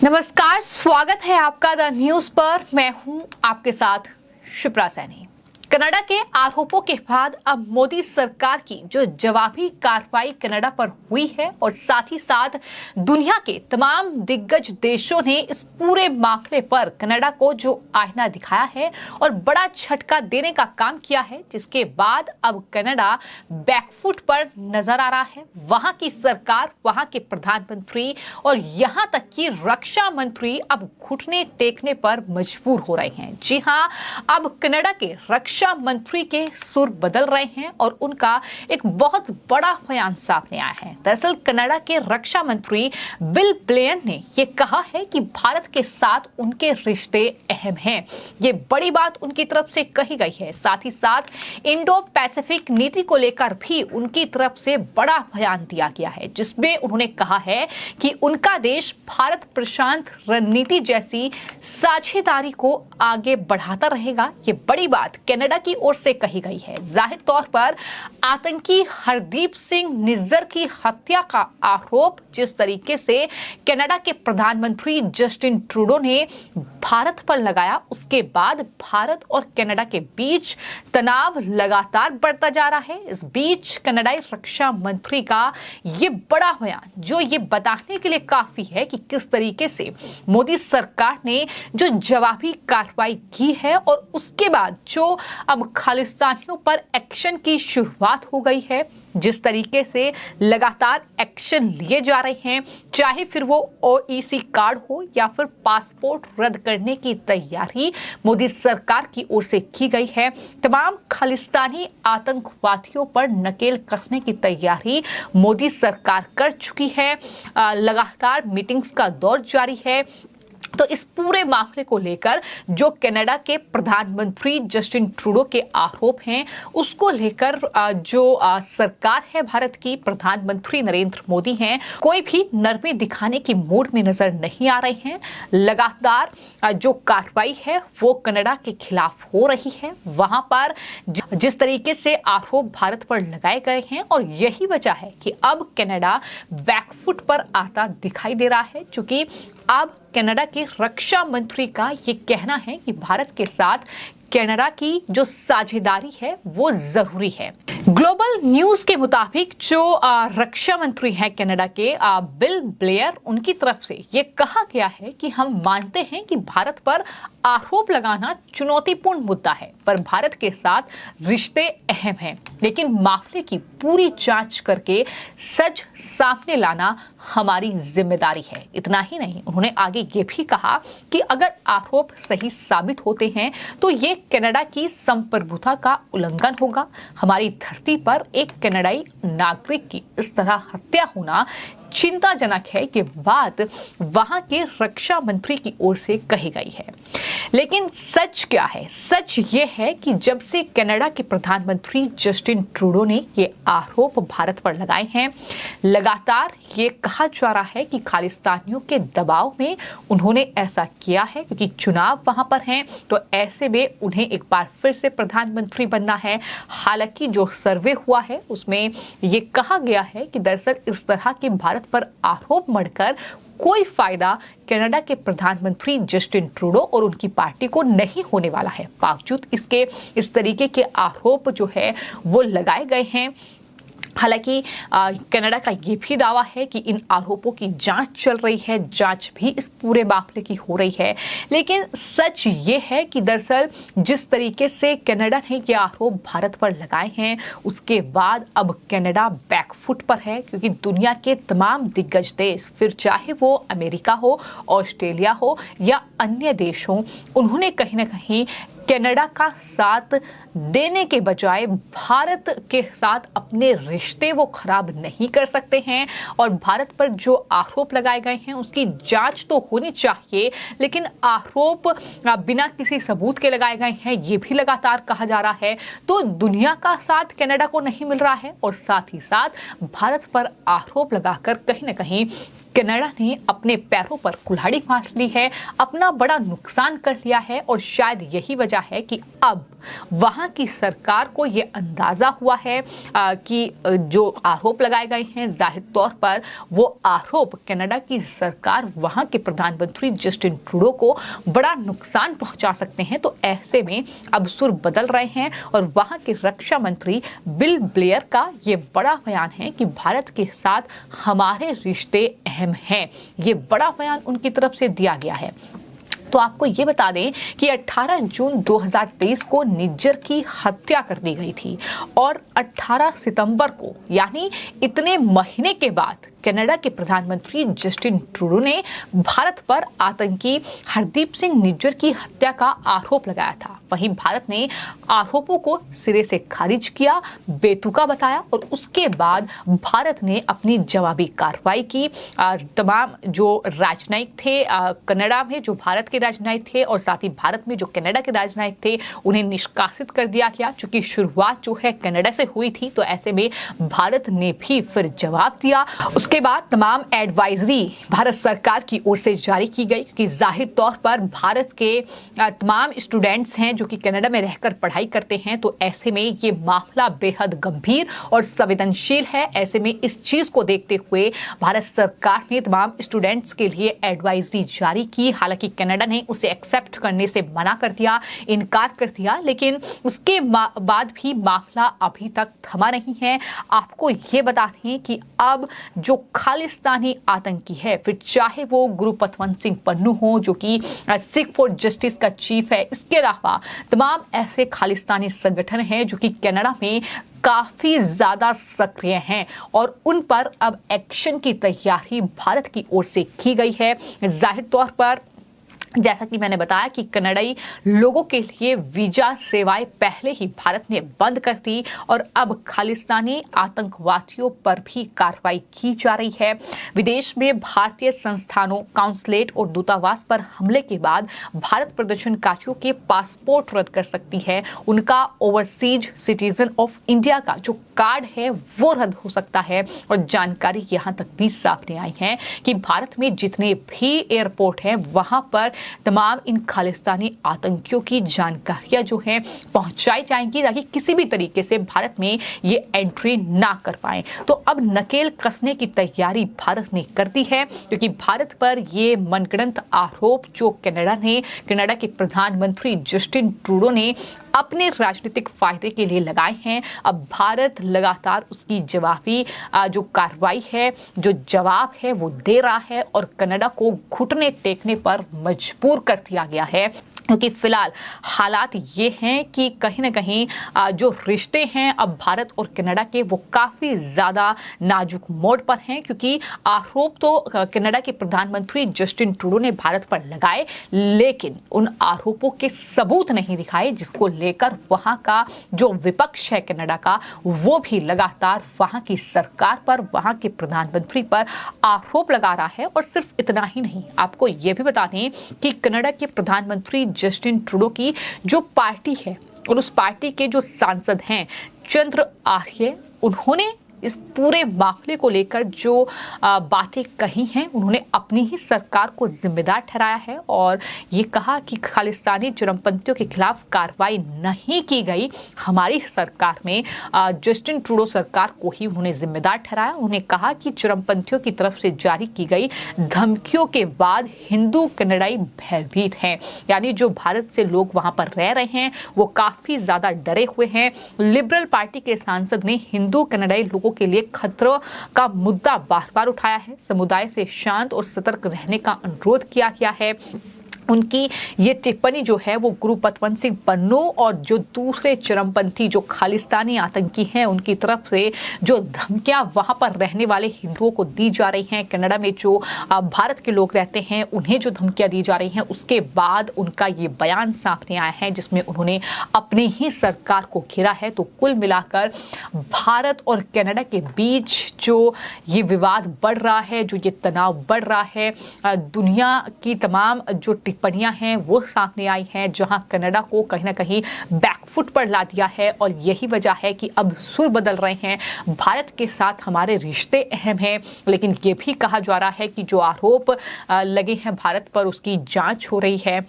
नमस्कार, स्वागत है आपका द न्यूज पर। मैं हूं आपके साथ शिप्रा सैनी। कनाडा के आरोपों के बाद अब मोदी सरकार की जो जवाबी कार्रवाई कनाडा पर हुई है और साथ ही साथ दुनिया के तमाम दिग्गज देशों ने इस पूरे मामले पर कनाडा को जो आईना दिखाया है और बड़ा झटका देने का काम किया है, जिसके बाद अब कनाडा बैकफुट पर नजर आ रहा है। वहां की सरकार, वहां के प्रधानमंत्री और यहां तक कि रक्षा मंत्री अब घुटने टेकने पर मजबूर हो रहे हैं। जी हां, अब कनाडा के रक्षा मंत्री के सुर बदल रहे हैं और उनका एक बहुत बड़ा बयान सामने आया है। दरअसल कनाडा के रक्षा मंत्री बिल ब्लेयर ने यह कहा है कि भारत के साथ उनके रिश्ते अहम हैं। ये बड़ी बात उनकी तरफ से कही गई है। साथ ही साथ इंडो पैसिफिक नीति को लेकर भी उनकी तरफ से बड़ा बयान दिया गया है, जिसमें उन्होंने कहा है कि उनका देश भारत प्रशांत रणनीति जैसी साझेदारी को आगे बढ़ाता रहेगा। ये बड़ी बात कनाडा की ओर से कही गई है। जाहिर तौर पर आतंकी हरदीप सिंह निज्जर की हत्या का आरोप जिस तरीके से कनाडा के प्रधानमंत्री जस्टिन ट्रूडो ने भारत पर लगाया, उसके बाद भारत और कनाडा के बीच तनाव लगातार बढ़ता जा रहा है। इस बीच कनाडाई रक्षा मंत्री का ये बड़ा बयान जो ये बताने के लिए काफी है कि किस तरीके से मोदी सरकार ने जो जवाबी कार्रवाई की है और उसके बाद जो अब खालिस्तानियों पर एक्शन की शुरुआत हो गई है। जिस तरीके से लगातार एक्शन लिए जा रहे हैं, चाहे फिर वो ओईसी कार्ड हो या फिर पासपोर्ट रद्द करने की तैयारी मोदी सरकार की ओर से की गई है। तमाम खालिस्तानी आतंकवादियों पर नकेल कसने की तैयारी मोदी सरकार कर चुकी है। लगातार मीटिंग्स का दौर जारी है। तो इस पूरे मामले को लेकर जो कनाडा के प्रधानमंत्री जस्टिन ट्रूडो के आरोप हैं, उसको लेकर जो सरकार है भारत की, प्रधानमंत्री नरेंद्र मोदी हैं, कोई भी नरमी दिखाने की मूड में नजर नहीं आ रहे हैं। लगातार जो कार्रवाई है वो कनाडा के खिलाफ हो रही है। वहां पर जिस तरीके से आरोप भारत पर लगाए गए हैं और यही वजह है कि अब कनाडा बैकफुट पर आता दिखाई दे रहा है, क्योंकि अब कनाडा के रक्षा मंत्री का ये कहना है कि भारत के साथ कनाडा की जो साझेदारी है वो जरूरी है। ग्लोबल न्यूज के मुताबिक जो रक्षा मंत्री हैं कनाडा के बिल ब्लेयर, उनकी तरफ से ये कहा गया है कि हम मानते हैं कि भारत पर आरोप लगाना चुनौतीपूर्ण मुद्दा है, पर भारत के साथ रिश्ते अहम हैं, लेकिन मामले की पूरी जांच करके सच सामने लाना हमारी जिम्मेदारी है। इतना ही नहीं, उन्होंने आगे ये भी कहा कि अगर आरोप सही साबित होते हैं तो ये कनाडा की संप्रभुता का उल्लंघन होगा। हमारी धरती पर एक कनाडाई नागरिक की इस तरह हत्या होना चिंताजनक है। ये बात वहां के रक्षा मंत्री की ओर से कही गई है। लेकिन सच क्या है? सच ये है कि जब से कनाडा के प्रधानमंत्री जस्टिन ट्रूडो ने ये आरोप भारत पर लगाए हैं, लगातार ये कहा जा रहा है कि खालिस्तानियों के दबाव में उन्होंने ऐसा किया है, क्योंकि चुनाव वहां पर हैं, तो ऐसे में उन्हें एक बार फिर से प्रधानमंत्री बनना है। हालांकि जो सर्वे हुआ है उसमें ये कहा गया है कि दरअसल इस तरह के भारत पर आरोप मढ़कर कोई फायदा कनाडा के प्रधानमंत्री जस्टिन ट्रूडो और उनकी पार्टी को नहीं होने वाला है। बावजूद इसके इस तरीके के आरोप जो है वो लगाए गए हैं। हालांकि कनाडा का ये भी दावा है कि इन आरोपों की जांच चल रही है, जांच भी इस पूरे मामले की हो रही है। लेकिन सच ये है कि दरअसल जिस तरीके से कनाडा ने ये आरोप भारत पर लगाए हैं, उसके बाद अब कनाडा बैकफुट पर है, क्योंकि दुनिया के तमाम दिग्गज देश, फिर चाहे वो अमेरिका हो, ऑस्ट्रेलिया हो या अन्य देश हो, उन्होंने कहीं ना कहीं कनाडा का साथ देने के बजाय भारत के साथ अपने रिश्ते वो खराब नहीं कर सकते हैं। और भारत पर जो आरोप लगाए गए हैं उसकी जांच तो होनी चाहिए, लेकिन आरोप बिना किसी सबूत के लगाए गए हैं, ये भी लगातार कहा जा रहा है। तो दुनिया का साथ कनाडा को नहीं मिल रहा है और साथ ही साथ भारत पर आरोप लगाकर कहीं ना कहीं कनाडा ने अपने पैरों पर कुल्हाड़ी मार ली है, अपना बड़ा नुकसान कर लिया है और शायद यही वजह है कि अब वहां की सरकार को ये अंदाजा हुआ है कि जो आरोप लगाए गए हैं जाहिर तौर पर वो आरोप कनाडा की सरकार वहां के प्रधानमंत्री जस्टिन ट्रूडो को बड़ा नुकसान पहुंचा सकते हैं। तो ऐसे में अब सुर बदल रहे हैं और वहां के रक्षा मंत्री बिल ब्लेयर का ये बड़ा बयान है कि भारत के साथ हमारे रिश्ते अहम हैं। ये बड़ा बयान उनकी तरफ से दिया गया है। तो आपको ये बता दें कि 18 जून 2023 को निज्जर की हत्या कर दी गई थी और 18 सितंबर को यानी इतने महीने के बाद कनाडा के प्रधानमंत्री जस्टिन ट्रूडो ने भारत पर आतंकी हरदीप सिंह निज्जर की हत्या का आरोप लगाया था। वहीं भारत ने आरोपों को सिरे से खारिज किया, बेतुका बताया और उसके बाद भारत ने अपनी जवाबी कार्रवाई की। तमाम जो राजनयिक थे कनाडा में, जो भारत के राजनयिक थे और साथ ही भारत में जो कनाडा के राजनयिक थे, उन्हें निष्कासित कर दिया गया। चूंकि शुरुआत जो है कनाडा से हुई थी तो ऐसे में भारत ने भी फिर जवाब दिया। उसके बाद तमाम एडवाइजरी भारत सरकार की ओर से जारी की गई कि जाहिर तौर पर भारत के तमाम स्टूडेंट्स हैं जो कि कनाडा में रहकर पढ़ाई करते हैं, तो ऐसे में ये मामला बेहद गंभीर और संवेदनशील है। ऐसे में इस चीज को देखते हुए भारत सरकार ने तमाम स्टूडेंट्स के लिए एडवाइजरी जारी की। हालांकि कनाडा ने उसे एक्सेप्ट करने से मना कर दिया, इनकार कर दिया, लेकिन उसके बाद भी मामला अभी तक थमा नहीं है। आपको ये बता दें कि अब जो खालिस्तानी आतंकी है, फिर चाहे वो गुरुपतवंत सिंह पन्नू हो जो कि सिख फॉर जस्टिस का चीफ है, इसके अलावा तमाम ऐसे खालिस्तानी संगठन हैं जो कि कनाडा में काफी ज्यादा सक्रिय हैं और उन पर अब एक्शन की तैयारी भारत की ओर से की गई है। जाहिर तौर पर जैसा कि मैंने बताया कि कनाडाई लोगों के लिए वीजा सेवाएं पहले ही भारत ने बंद कर दी और अब खालिस्तानी आतंकवादियों पर भी कार्रवाई की जा रही है। विदेश में भारतीय संस्थानों, काउंसलेट और दूतावास पर हमले के बाद भारत प्रदर्शनकारियों के पासपोर्ट रद्द कर सकती है। उनका ओवरसीज सिटीजन ऑफ इंडिया का जो कार्ड है वो रद्द हो सकता है। और जानकारी यहां तक भी सामने आई है कि भारत में जितने भी एयरपोर्ट हैं वहां पर तमाम इन खालिस्तानी आतंकियों की जानकारियां जो हैं पहुंचाई जाएंगी ताकि किसी भी तरीके से भारत में ये एंट्री ना कर पाए। तो अब नकेल कसने की तैयारी भारत ने कर दी है क्योंकि भारत पर ये मनगढ़ंत आरोप जो कनाडा के प्रधानमंत्री जस्टिन ट्रूडो ने अपने राजनीतिक फायदे के लिए लगाए हैं। अब भारत लगातार उसकी जवाबी जो कार्रवाई है, जो जवाब है वो दे रहा है और कनाडा को घुटने टेकने पर मजबूर कर दिया गया है क्योंकि फिलहाल हालात ये हैं कि कहीं ना कहीं जो रिश्ते हैं अब भारत और कनाडा के वो काफी ज्यादा नाजुक मोड़ पर हैं क्योंकि आरोप तो कनाडा के प्रधानमंत्री जस्टिन ट्रूडो ने भारत पर लगाए, लेकिन उन आरोपों के सबूत नहीं दिखाए जिसको लेकर वहां का जो विपक्ष है कनाडा का वो भी लगातार वहां की सरकार पर, वहां के प्रधानमंत्री पर आरोप लगा रहा है। और सिर्फ इतना ही नहीं, आपको ये भी बता दें कि कनाडा के प्रधानमंत्री जस्टिन ट्रूडो की जो पार्टी है और उस पार्टी के जो सांसद हैं चंद्र आर्य, उन्होंने इस पूरे मामले को लेकर जो बातें कही हैं उन्होंने अपनी ही सरकार को जिम्मेदार ठहराया है और ये कहा कि खालिस्तानी चरमपंथियों के खिलाफ कार्रवाई नहीं की गई। हमारी सरकार में जस्टिन ट्रूडो सरकार को ही उन्होंने जिम्मेदार ठहराया। उन्होंने कहा कि चरमपंथियों की तरफ से जारी की गई धमकियों के बाद हिंदू कनाडाई भयभीत हैं, यानी जो भारत से लोग वहां पर रह रहे हैं वो काफी ज्यादा डरे हुए हैं। लिबरल पार्टी के सांसद ने हिंदू कनाडाई लोगों के लिए खतरों का मुद्दा बार बार उठाया है। समुदाय से शांत और सतर्क रहने का अनुरोध किया गया है। उनकी ये टिप्पणी जो है वो गुरुपतवंत सिंह पन्नू और जो दूसरे चरमपंथी जो खालिस्तानी आतंकी हैं उनकी तरफ से जो धमकियां वहां पर रहने वाले हिंदुओं को दी जा रही हैं, कनाडा में जो भारत के लोग रहते हैं उन्हें जो धमकियां दी जा रही हैं, उसके बाद उनका ये बयान सामने आया है जिसमें उन्होंने अपनी ही सरकार को घेरा है। तो कुल मिलाकर भारत और कनाडा के बीच जो ये विवाद बढ़ रहा है, जो ये तनाव बढ़ रहा है, दुनिया की तमाम जो टिप्पणियां हैं वो सामने आई हैं, जहां कनाडा को कहीं ना कहीं बैकफुट पर ला दिया है और यही वजह है कि अब सुर बदल रहे हैं। भारत के साथ हमारे रिश्ते अहम हैं, लेकिन ये भी कहा जा रहा है कि जो आरोप लगे हैं भारत पर उसकी जांच हो रही है,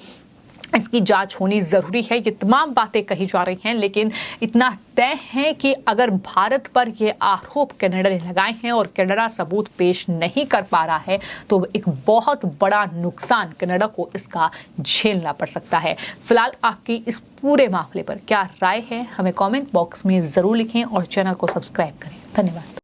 इसकी जांच होनी जरूरी है। ये तमाम बातें कही जा रही हैं, लेकिन इतना तय है कि अगर भारत पर ये आरोप कनाडा ने लगाए हैं और कनाडा सबूत पेश नहीं कर पा रहा है तो एक बहुत बड़ा नुकसान कनाडा को इसका झेलना पड़ सकता है। फिलहाल आपकी इस पूरे मामले पर क्या राय है, हमें कमेंट बॉक्स में जरूर लिखें और चैनल को सब्सक्राइब करें। धन्यवाद।